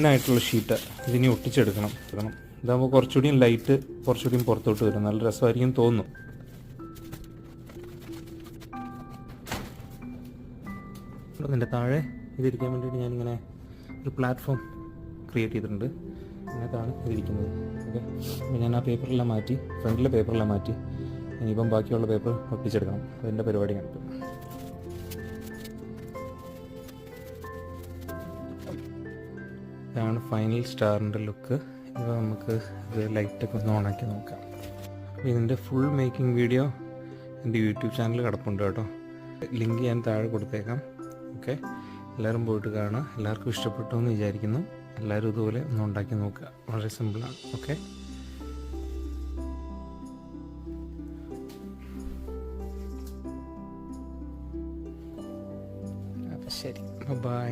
ആയിട്ടുള്ള ഷീറ്റ് ഇതിനി ഒട്ടിച്ചെടുക്കണം. ഇതാകുമ്പോൾ കുറച്ചുകൂടിയും ലൈറ്റ് കുറച്ചുകൂടിയും പുറത്തോട്ട് വരും, നല്ല രസമായിരിക്കും തോന്നുന്നു. അതിൻ്റെ താഴെ ഇതിരിക്കാൻ വേണ്ടിയിട്ട് ഞാനിങ്ങനെ ഒരു പ്ലാറ്റ്ഫോം ക്രിയേറ്റ് ചെയ്തിട്ടുണ്ട്. അതിനകത്താണ് ഇതിരിക്കുന്നത്. ഓക്കെ, അപ്പോൾ ഞാൻ ആ പേപ്പറെല്ലാം മാറ്റി, ഫ്രണ്ടിലെ പേപ്പറെല്ലാം മാറ്റി ഇനിയിപ്പം ബാക്കിയുള്ള പേപ്പർ ഒട്ടിച്ചെടുക്കണം. അതിൻ്റെ പരിപാടിയാണ്. ഇതാണ് ഫൈനൽ സ്റ്റാറിൻ്റെ ലുക്ക്. ഇപ്പോൾ നമുക്ക് ഇത് ലൈറ്റൊക്കെ ഒന്ന് ഓണാക്കി നോക്കാം. ഇതിൻ്റെ ഫുൾ മേക്കിംഗ് വീഡിയോ എൻ്റെ യൂട്യൂബ് ചാനൽ കിടപ്പുണ്ട് കേട്ടോ. ലിങ്ക് ഞാൻ താഴെ കൊടുത്തേക്കാം. ഓക്കെ, എല്ലാവരും പോയിട്ട് കാണുക. എല്ലാവർക്കും ഇഷ്ടപ്പെട്ടു എന്ന് വിചാരിക്കുന്നു. എല്ലാവരും ഇതുപോലെ ഒന്ന് ഉണ്ടാക്കി നോക്കുക. വളരെ സിമ്പിളാണ്. ഓക്കെ, ശരി, ബൈ.